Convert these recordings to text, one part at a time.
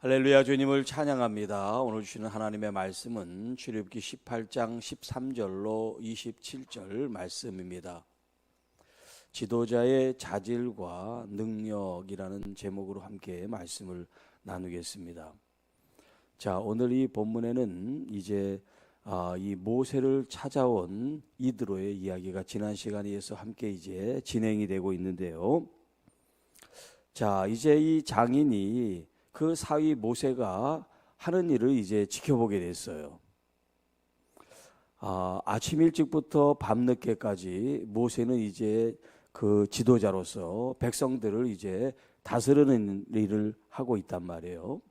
할렐루야. 주님을 찬양합니다. 오늘 주시는 하나님의 말씀은 출애굽기 18장 13절로 27절 말씀입니다. 지도자의 자질과 능력이라는 제목으로 함께 말씀을 나누겠습니다. 자, 오늘 이 본문에는 이제 이 모세를 찾아온 이드로의 이야기가 지난 시간에 이어서 함께 이제 진행이 되고 있는데요. 자, 이제 이 장인이 그 사위 모세가 하는 일을 이제 지켜보게 됐어요. 아침 일찍부터 밤늦게까지 모세는 이제 그 지도자로서 백성들을 이제 다스리는 일을 하고 있단 말이에요.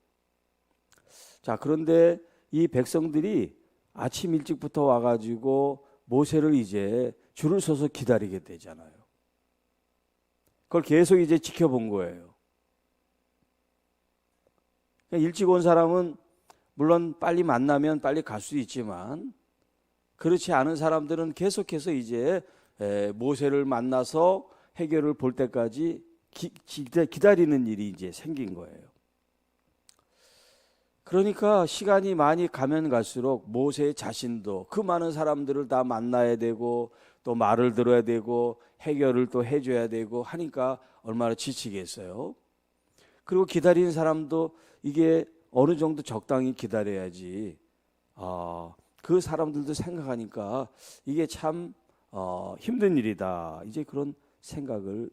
자, 그런데 이 백성들이 아침 일찍부터 와가지고 모세를 이제 줄을 서서 기다리게 되잖아요. 그걸 계속 이제 지켜본 거예요. 일찍 온 사람은 물론 빨리 만나면 빨리 갈 수 있지만 그렇지 않은 사람들은 계속해서 이제 모세를 만나서 해결을 볼 때까지 기다리는 일이 이제 생긴 거예요. 그러니까 시간이 많이 가면 갈수록 모세 자신도 그 많은 사람들을 다 만나야 되고 또 말을 들어야 되고 해결을 또 해줘야 되고 하니까 얼마나 지치겠어요. 그리고 기다리는 사람도 이게 어느 정도 적당히 기다려야지 그 사람들도 생각하니까 이게 참 힘든 일이다. 이제 그런 생각을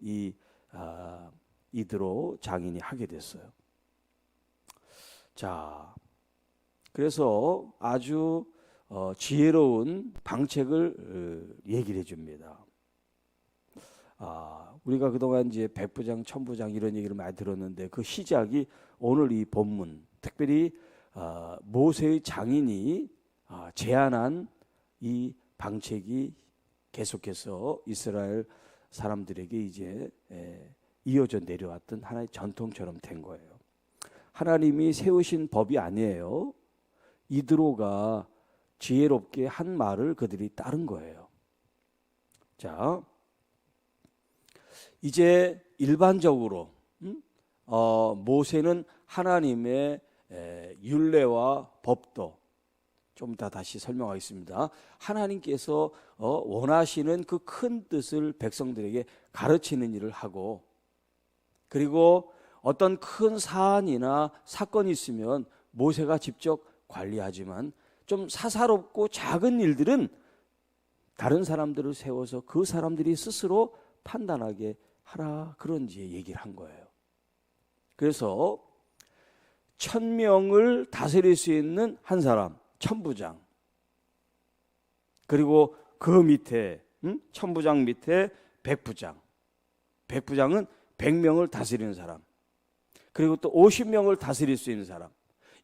이드로 장인이 하게 됐어요. 자, 그래서 아주 지혜로운 방책을 얘기를 해줍니다. 우리가 그동안 이제 백부장, 천부장 이런 얘기를 많이 들었는데 그 시작이 오늘 이 본문, 특별히 모세의 장인이 제안한 이 방책이 계속해서 이스라엘 사람들에게 이제 이어져 내려왔던 하나의 전통처럼 된 거예요. 하나님이 세우신 법이 아니에요. 이드로가 지혜롭게 한 말을 그들이 따른 거예요. 자, 이제 일반적으로 모세는 하나님의 율례와 법도 좀 이따 다시 설명하겠습니다. 하나님께서 원하시는 그 큰 뜻을 백성들에게 가르치는 일을 하고, 그리고 어떤 큰 사안이나 사건이 있으면 모세가 직접 관리하지만 좀 사사롭고 작은 일들은 다른 사람들을 세워서 그 사람들이 스스로 판단하게 하라, 그런 이제 얘기를 한 거예요. 그래서 1000명을 다스릴 수 있는 한 사람, 천부장, 그리고 그 밑에 천부장 밑에 백부장, 백부장은 100명을 다스리는 사람, 그리고 또 50명을 다스릴 수 있는 사람,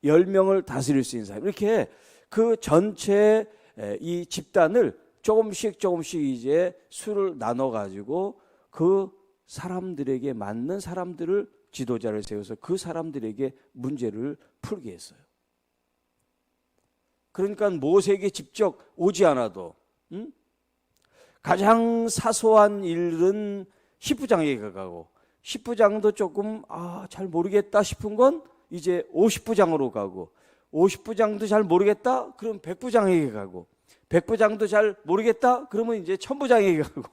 10명을 다스릴 수 있는 사람, 이렇게 그 전체 이 집단을 조금씩 이제 수를 나눠 가지고 그 사람들에게 맞는 사람들을 지도자를 세워서 그 사람들에게 문제를 풀게 했어요. 그러니까 모세에게 직접 오지 않아도 가장 사소한 일은 10부장에게 가고, 10부장도 조금 잘 모르겠다 싶은 건 이제 50부장으로 가고, 50부장도 잘 모르겠다 그럼 100부장에게 가고, 100부장도 잘 모르겠다 그러면 이제 천부장에게 가고,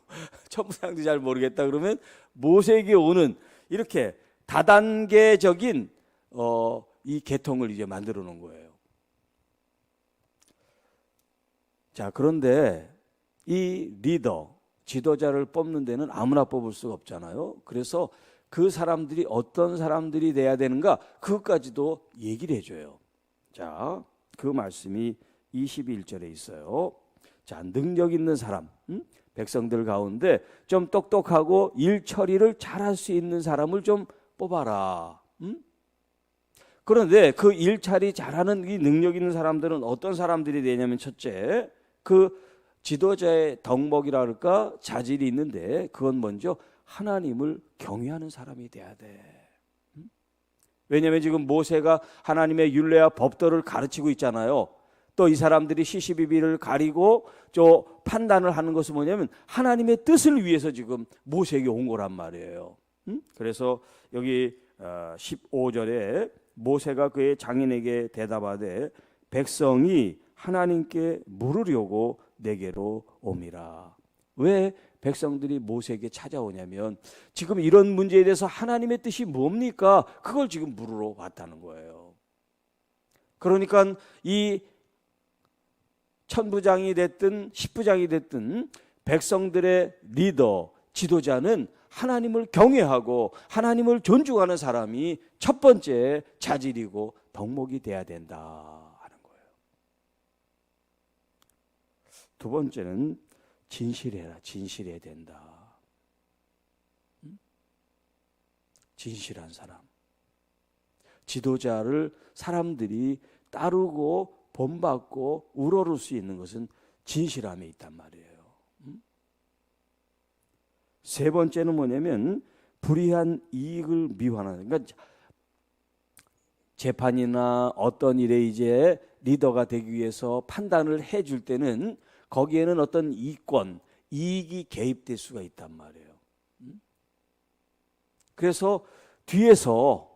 천부장도 잘 모르겠다 그러면 모세에게 오는, 이렇게 다단계적인 이 계통을 이제 만들어 놓은 거예요. 자, 그런데 이 리더, 지도자를 뽑는 데는 아무나 뽑을 수가 없잖아요. 그래서 그 사람들이 어떤 사람들이 돼야 되는가, 그것까지도 얘기를 해줘요. 자, 그 말씀이 21절에 있어요. 자, 능력 있는 사람, 백성들 가운데 좀 똑똑하고 일 처리를 잘할 수 있는 사람을 좀 뽑아라. 그런데 그 일처리 잘하는 이 능력 있는 사람들은 어떤 사람들이 되냐면, 첫째, 그 지도자의 덕목이라 할까, 자질이 있는데 그건 먼저 하나님을 경외하는 사람이 돼야 돼. 왜냐하면 지금 모세가 하나님의 율례와 법도를 가르치고 있잖아요. 또 이 사람들이 시시비비를 가리고 저 판단을 하는 것은 뭐냐면 하나님의 뜻을 위해서 지금 모세에게 온 거란 말이에요. 그래서 여기 15절에 모세가 그의 장인에게 대답하되 백성이 하나님께 물으려고 내게로 옴이라. 왜 백성들이 모세에게 찾아오냐면 지금 이런 문제에 대해서 하나님의 뜻이 뭡니까? 그걸 지금 물으러 왔다는 거예요. 그러니까 이 천부장이 됐든 십부장이 됐든 백성들의 리더, 지도자는 하나님을 경외하고 하나님을 존중하는 사람이 첫 번째 자질이고 덕목이 돼야 된다 하는 거예요. 두 번째는 진실해라. 진실해야 된다. 진실한 사람. 지도자를 사람들이 따르고 본받고 우러를 수 있는 것은 진실함에 있단 말이에요. 세 번째는 뭐냐면 불의한 이익을 미워하는. 그러니까 재판이나 어떤 일에 이제 리더가 되기 위해서 판단을 해줄 때는 거기에는 어떤 이권, 이익이 개입될 수가 있단 말이에요. 그래서 뒤에서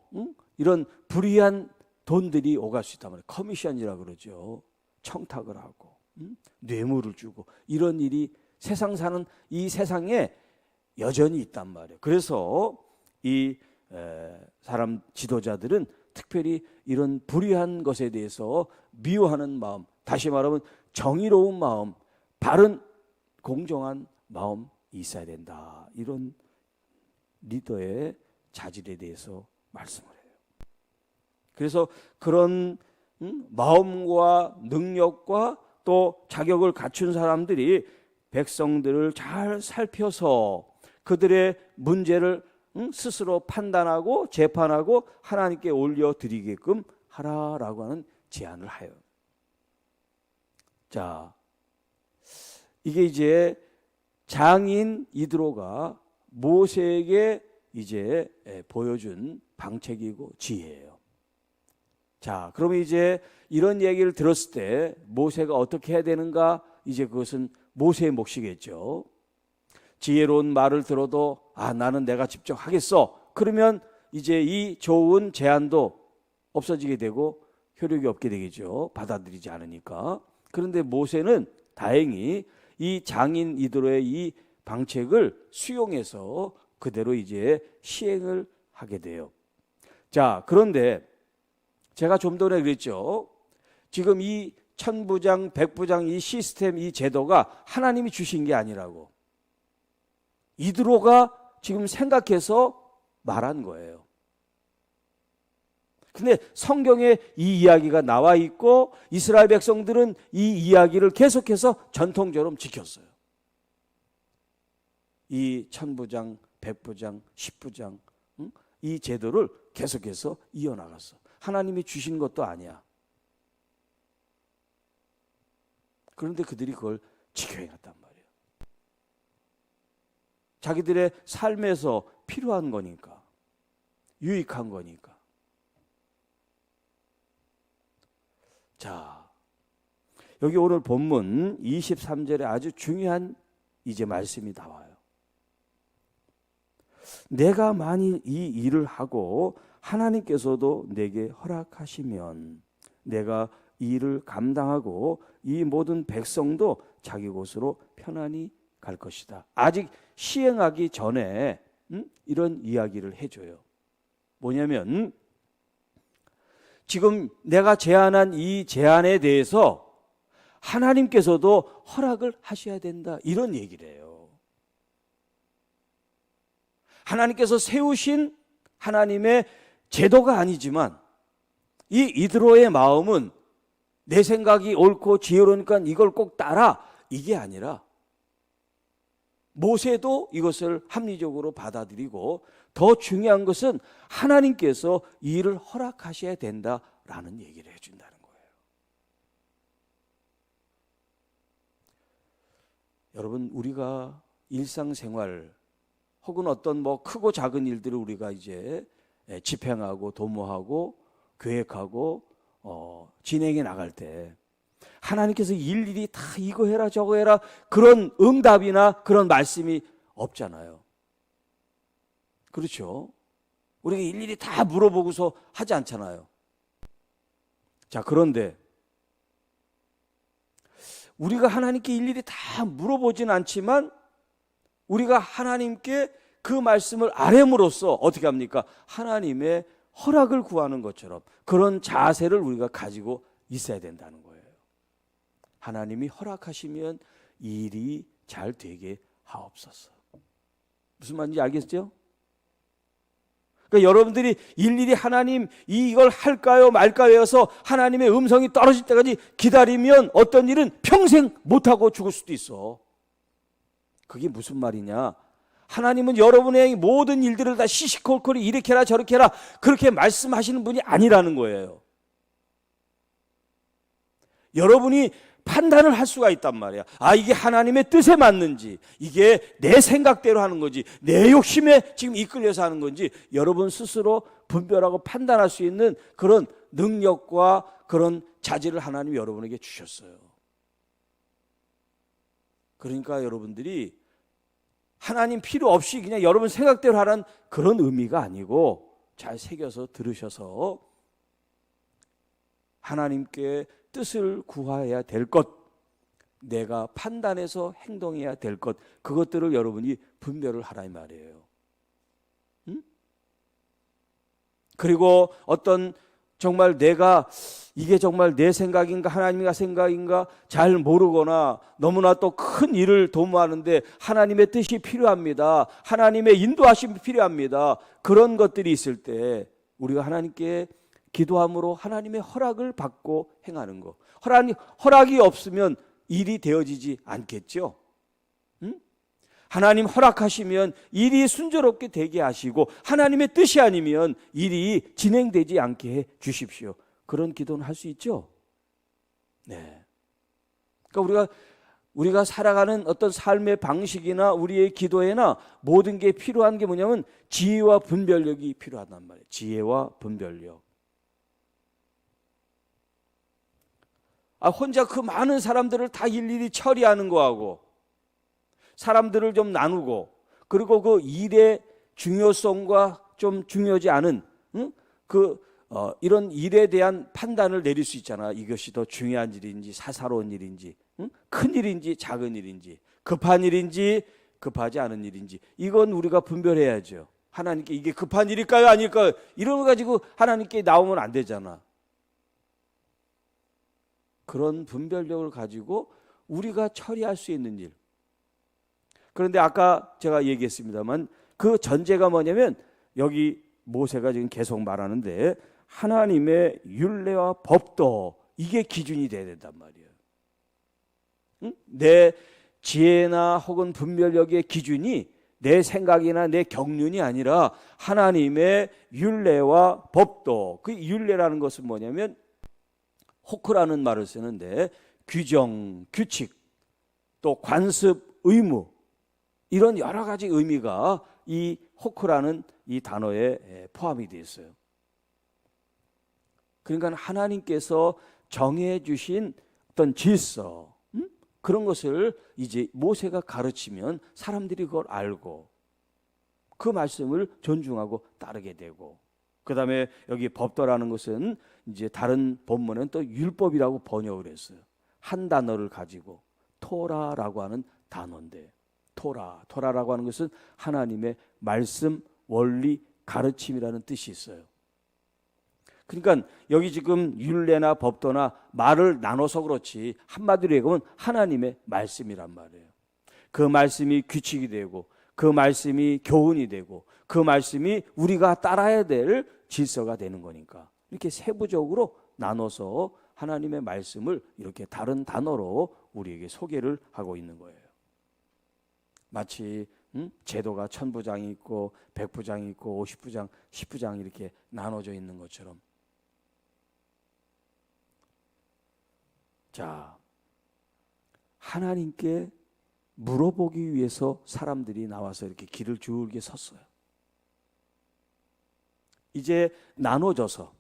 이런 불의한 돈들이 오갈 수 있단 말이에요. 커미션이라고 그러죠. 청탁을 하고 뇌물을 주고 이런 일이 세상 사는 이 세상에 여전히 있단 말이에요. 그래서 이 사람 지도자들은 특별히 이런 불의한 것에 대해서 미워하는 마음, 다시 말하면 정의로운 마음, 바른 공정한 마음이 있어야 된다. 이런 리더의 자질에 대해서 말씀을 해요. 그래서 그런 마음과 능력과 또 자격을 갖춘 사람들이 백성들을 잘 살펴서 그들의 문제를 스스로 판단하고 재판하고 하나님께 올려드리게끔 하라라고 하는 제안을 해요. 자, 이게 이제 장인 이드로가 모세에게 이제 보여준 방책이고 지혜예요. 자, 그러면 이제 이런 얘기를 들었을 때 모세가 어떻게 해야 되는가? 이제 그것은 모세의 몫이겠죠. 지혜로운 말을 들어도 나는 내가 직접 하겠어. 그러면 이제 이 좋은 제안도 없어지게 되고 효력이 없게 되겠죠. 받아들이지 않으니까. 그런데 모세는 다행히 이 장인 이드로의 이 방책을 수용해서 그대로 이제 시행을 하게 돼요. 자, 그런데 제가 좀 전에 그랬죠. 지금 이 천부장, 백부장 이 시스템, 이 제도가 하나님이 주신 게 아니라고. 이드로가 지금 생각해서 말한 거예요. 근데 성경에 이 이야기가 나와 있고 이스라엘 백성들은 이 이야기를 계속해서 전통처럼 지켰어요. 이 천부장, 백부장, 십부장 이 제도를 계속해서 이어나갔어. 하나님이 주신 것도 아니야. 그런데 그들이 그걸 지켜야겠단 말이에요. 자기들의 삶에서 필요한 거니까, 유익한 거니까. 자, 여기 오늘 본문 23절에 아주 중요한 이제 말씀이 나와요. 내가 만일 이 일을 하고 하나님께서도 내게 허락하시면 내가 이 일을 감당하고 이 모든 백성도 자기 곳으로 편안히 갈 것이다. 아직 시행하기 전에 이런 이야기를 해줘요. 뭐냐면 지금 내가 제안한 이 제안에 대해서 하나님께서도 허락을 하셔야 된다. 이런 얘기를 해요. 하나님께서 세우신 하나님의 제도가 아니지만 이 이드로의 마음은 내 생각이 옳고 지혜로우니까 이걸 꼭 따라 이게 아니라 모세도 이것을 합리적으로 받아들이고 더 중요한 것은 하나님께서 이 일을 허락하셔야 된다라는 얘기를 해준다는 거예요. 여러분, 우리가 일상생활 혹은 어떤 뭐 크고 작은 일들을 우리가 이제 집행하고 도모하고 계획하고 진행해 나갈 때 하나님께서 일일이 다 이거 해라 저거 해라 그런 응답이나 그런 말씀이 없잖아요. 그렇죠? 우리가 일일이 다 물어보고서 하지 않잖아요. 자, 그런데 우리가 하나님께 일일이 다 물어보진 않지만 우리가 하나님께 그 말씀을 아뢰므로써 어떻게 합니까? 하나님의 허락을 구하는 것처럼 그런 자세를 우리가 가지고 있어야 된다는 거예요. 하나님이 허락하시면 일이 잘 되게 하옵소서. 무슨 말인지 알겠죠? 그러니까 여러분들이 일일이 하나님 이걸 할까요 말까요 해서 하나님의 음성이 떨어질 때까지 기다리면 어떤 일은 평생 못하고 죽을 수도 있어. 그게 무슨 말이냐? 하나님은 여러분의 모든 일들을 다 시시콜콜이 이렇게 해라 저렇게 해라 그렇게 말씀하시는 분이 아니라는 거예요. 여러분이 판단을 할 수가 있단 말이야. 아, 이게 하나님의 뜻에 맞는지, 이게 내 생각대로 하는 건지, 내 욕심에 지금 이끌려서 하는 건지 여러분 스스로 분별하고 판단할 수 있는 그런 능력과 그런 자질을 하나님이 여러분에게 주셨어요. 그러니까 여러분들이 하나님 필요 없이 그냥 여러분 생각대로 하라는 그런 의미가 아니고 잘 새겨서 들으셔서 하나님께 뜻을 구해야 될 것, 내가 판단해서 행동해야 될 것, 그것들을 여러분이 분별을 하라 이 말이에요. 응? 그리고 어떤 정말 내가 이게 정말 내 생각인가 하나님의 생각인가 잘 모르거나 너무나 또 큰 일을 도모하는데 하나님의 뜻이 필요합니다. 하나님의 인도하심이 필요합니다. 그런 것들이 있을 때 우리가 하나님께 기도함으로 하나님의 허락을 받고 행하는 거. 허락이 없으면 일이 되어지지 않겠죠. 응? 하나님 허락하시면 일이 순조롭게 되게 하시고 하나님의 뜻이 아니면 일이 진행되지 않게 해 주십시오. 그런 기도는 할 수 있죠. 네. 그러니까 우리가 살아가는 어떤 삶의 방식이나 우리의 기도에나 모든 게 필요한 게 뭐냐면 지혜와 분별력이 필요하단 말이에요. 지혜와 분별력. 혼자 그 많은 사람들을 다 일일이 처리하는 거하고 사람들을 좀 나누고 그리고 그 일의 중요성과 좀 중요하지 않은 이런 일에 대한 판단을 내릴 수 있잖아. 이것이 더 중요한 일인지 사사로운 일인지 큰 일인지 작은 일인지 급한 일인지 급하지 않은 일인지 이건 우리가 분별해야죠. 하나님께 이게 급한 일일까요 아닐까요? 이런 거 가지고 하나님께 나오면 안 되잖아. 그런 분별력을 가지고 우리가 처리할 수 있는 일. 그런데 아까 제가 얘기했습니다만 그 전제가 뭐냐면 여기 모세가 지금 계속 말하는데 하나님의 율례와 법도 이게 기준이 돼야 된단 말이에요. 응? 내 지혜나 혹은 분별력의 기준이 내 생각이나 내 경륜이 아니라 하나님의 율례와 법도. 그 율례라는 것은 뭐냐면 호크라는 말을 쓰는데 규정, 규칙, 또 관습, 의무 이런 여러 가지 의미가 이 호크라는 이 단어에 포함이 되어 있어요. 그러니까 하나님께서 정해 주신 어떤 질서 그런 것을 이제 모세가 가르치면 사람들이 그걸 알고 그 말씀을 존중하고 따르게 되고 그 다음에 여기 법도라는 것은 이제 다른 본문은 또 율법이라고 번역을 했어요. 한 단어를 가지고 토라라고 하는 단어인데 토라라고 하는 것은 하나님의 말씀, 원리, 가르침이라는 뜻이 있어요. 그러니까 여기 지금 율례나 법도나 말을 나눠서 그렇지 한마디로 얘기하면 하나님의 말씀이란 말이에요. 그 말씀이 규칙이 되고 그 말씀이 교훈이 되고 그 말씀이 우리가 따라야 될 질서가 되는 거니까 이렇게 세부적으로 나눠서 하나님의 말씀을 이렇게 다른 단어로 우리에게 소개를 하고 있는 거예요. 마치 제도가 1000부장이 있고 100부장이 있고 50부장, 10부장 이렇게 나눠져 있는 것처럼. 자, 하나님께 물어보기 위해서 사람들이 나와서 이렇게 길을 줄게 섰어요. 이제 나눠져서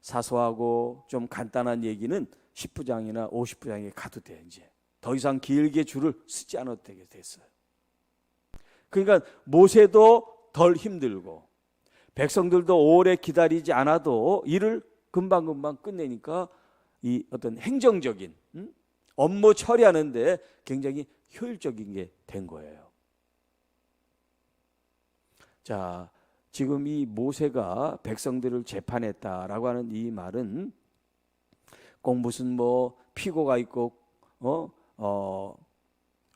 사소하고 좀 간단한 얘기는 10부장이나 50부장에 가도 돼. 이제 더 이상 길게 줄을 쓰지 않아도 되게 됐어요. 그러니까 모세도 덜 힘들고 백성들도 오래 기다리지 않아도 일을 금방금방 끝내니까 이 어떤 행정적인 업무 처리하는데 굉장히 효율적인 게 된 거예요. 자, 지금 이 모세가 백성들을 재판했다라고 하는 이 말은 꼭 무슨 뭐 피고가 있고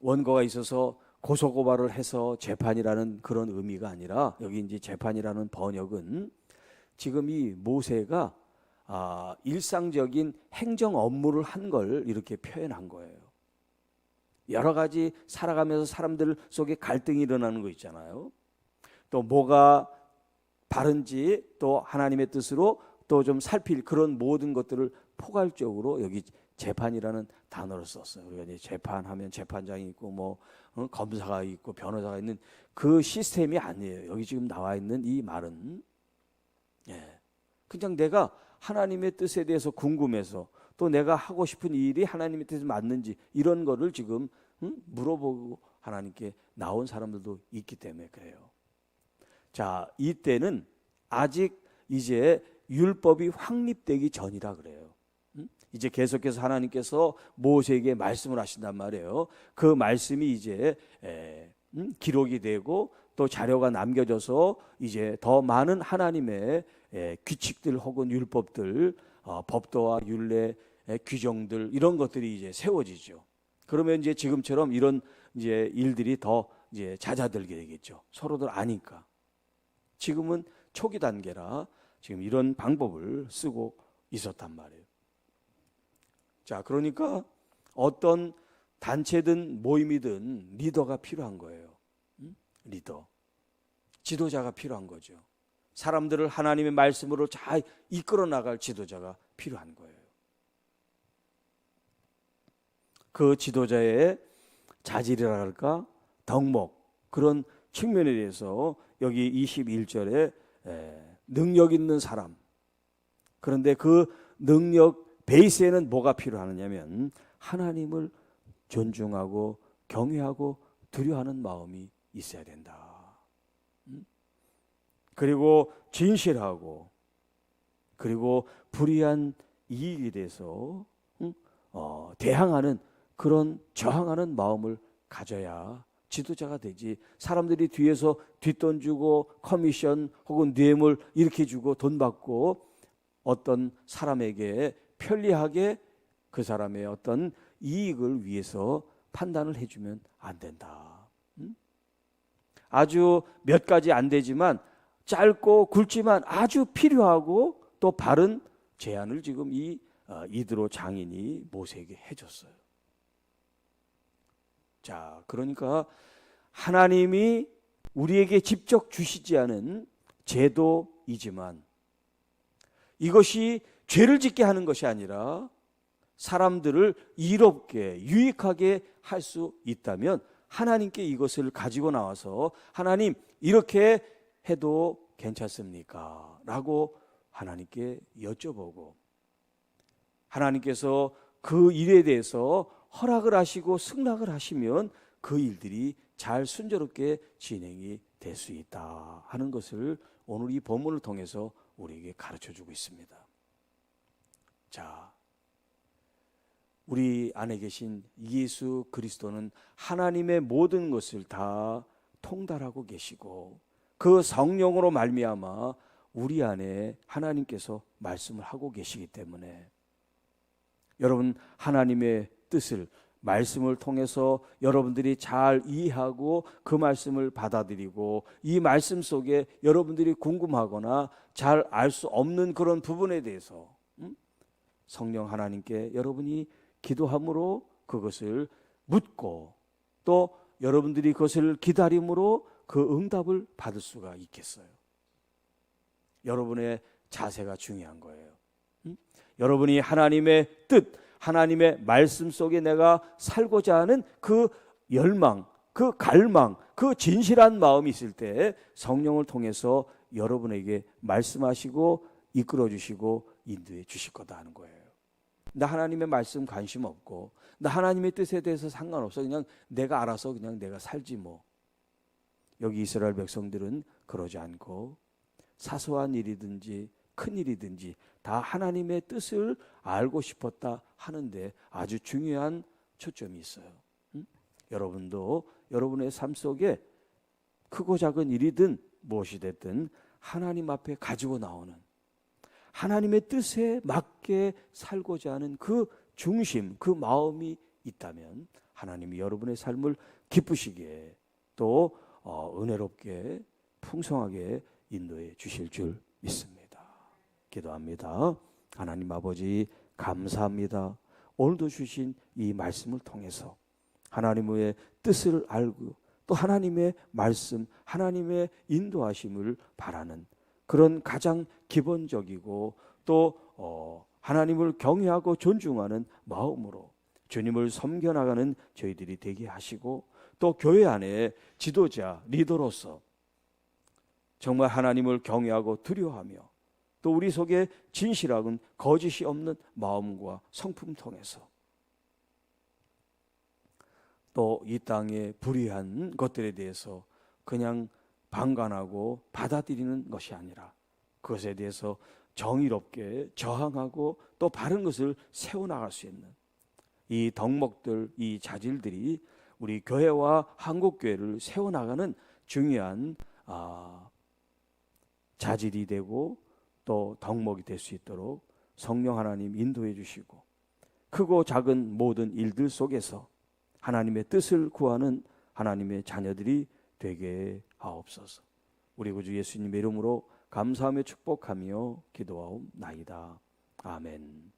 원고가 있어서 고소고발을 해서 재판이라는 그런 의미가 아니라, 여기 이제 재판이라는 번역은 지금 이 모세가 일상적인 행정 업무를 한 걸 이렇게 표현한 거예요. 여러 가지 살아가면서 사람들 속에 갈등이 일어나는 거 있잖아요. 또 뭐가 바른지 또 하나님의 뜻으로 또 좀 살필 그런 모든 것들을 포괄적으로 여기 재판이라는 단어를 썼어요. 우리가 이제 재판하면 재판장이 있고 뭐 검사가 있고 변호사가 있는 그 시스템이 아니에요. 여기 지금 나와 있는 이 말은 그냥 내가 하나님의 뜻에 대해서 궁금해서 또 내가 하고 싶은 일이 하나님의 뜻에 맞는지 이런 거를 지금 물어보고 하나님께 나온 사람들도 있기 때문에 그래요. 자, 이때는 아직 이제 율법이 확립되기 전이라 그래요. 이제 계속해서 하나님께서 모세에게 말씀을 하신단 말이에요. 그 말씀이 이제 기록이 되고 또 자료가 남겨져서 이제 더 많은 하나님의 규칙들 혹은 율법들, 법도와 율례, 규정들 이런 것들이 이제 세워지죠. 그러면 이제 지금처럼 이런 이제 일들이 더 이제 잦아들게 되겠죠. 서로들 아니까. 지금은 초기 단계라 지금 이런 방법을 쓰고 있었단 말이에요. 자, 그러니까 어떤 단체든 모임이든 리더가 필요한 거예요. 리더. 지도자가 필요한 거죠. 사람들을 하나님의 말씀으로 잘 이끌어 나갈 지도자가 필요한 거예요. 그 지도자의 자질이라 할까? 덕목, 그런 측면에 대해서 여기 21절에 능력 있는 사람. 그런데 그 능력 베이스에는 뭐가 필요하느냐면 하나님을 존중하고 경외하고 두려워하는 마음이 있어야 된다. 그리고 진실하고 그리고 불의한 이익에 대해서 대항하는 그런 저항하는 마음을 가져야 지도자가 되지. 사람들이 뒤에서 뒷돈 주고 커미션 혹은 뇌물 이렇게 주고 돈 받고 어떤 사람에게 편리하게 그 사람의 어떤 이익을 위해서 판단을 해주면 안 된다. 아주 몇 가지 안 되지만 짧고 굵지만 아주 필요하고 또 바른 제안을 지금 이 이드로 장인이 모세에게 해줬어요. 자, 그러니까 하나님이 우리에게 직접 주시지 않은 제도이지만 이것이 죄를 짓게 하는 것이 아니라 사람들을 이롭게 유익하게 할 수 있다면 하나님께 이것을 가지고 나와서 하나님 이렇게 해도 괜찮습니까? 라고 하나님께 여쭤보고 하나님께서 그 일에 대해서 허락을 하시고 승낙을 하시면 그 일들이 잘 순조롭게 진행이 될 수 있다 하는 것을 오늘 이 본문을 통해서 우리에게 가르쳐주고 있습니다. 자, 우리 안에 계신 예수 그리스도는 하나님의 모든 것을 다 통달하고 계시고 그 성령으로 말미암아 우리 안에 하나님께서 말씀을 하고 계시기 때문에 여러분 하나님의 뜻을 말씀을 통해서 여러분들이 잘 이해하고 그 말씀을 받아들이고 이 말씀 속에 여러분들이 궁금하거나 잘 알 수 없는 그런 부분에 대해서 성령 하나님께 여러분이 기도함으로 그것을 묻고 또 여러분들이 그것을 기다림으로 그 응답을 받을 수가 있겠어요. 여러분의 자세가 중요한 거예요. 여러분이 하나님의 뜻, 하나님의 말씀 속에 내가 살고자 하는 그 열망, 그 갈망, 그 진실한 마음이 있을 때 성령을 통해서 여러분에게 말씀하시고 이끌어 주시고 인도해 주실 거다 하는 거예요. 나 하나님의 말씀 관심 없고 나 하나님의 뜻에 대해서 상관없어. 그냥 내가 알아서 그냥 내가 살지 뭐. 여기 이스라엘 백성들은 그러지 않고 사소한 일이든지 큰 일이든지 다 하나님의 뜻을 알고 싶었다 하는데 아주 중요한 초점이 있어요. 여러분도 여러분의 삶 속에 크고 작은 일이든 무엇이 됐든 하나님 앞에 가지고 나오는 하나님의 뜻에 맞게 살고자 하는 그 중심, 그 마음이 있다면 하나님이 여러분의 삶을 기쁘시게 또 은혜롭게 풍성하게 인도해 주실 줄 믿습니다. 기도합니다. 하나님 아버지 감사합니다. 오늘도 주신 이 말씀을 통해서 하나님의 뜻을 알고 또 하나님의 말씀, 하나님의 인도하심을 바라는 그런 가장 기본적이고 또 하나님을 경외하고 존중하는 마음으로 주님을 섬겨나가는 저희들이 되게 하시고 또 교회 안에 지도자, 리더로서 정말 하나님을 경외하고 두려워하며 또 우리 속에 진실하고 거짓이 없는 마음과 성품 통해서 또 이 땅의 불의한 것들에 대해서 그냥 방관하고 받아들이는 것이 아니라 그것에 대해서 정의롭게 저항하고 또 바른 것을 세워나갈 수 있는 이 덕목들, 이 자질들이 우리 교회와 한국교회를 세워나가는 중요한 자질이 되고 또 덕목이 될 수 있도록 성령 하나님 인도해 주시고 크고 작은 모든 일들 속에서 하나님의 뜻을 구하는 하나님의 자녀들이 되게 하옵소서. 우리 구주 예수님의 이름으로 감사하며 축복하며 기도하옵나이다. 아멘.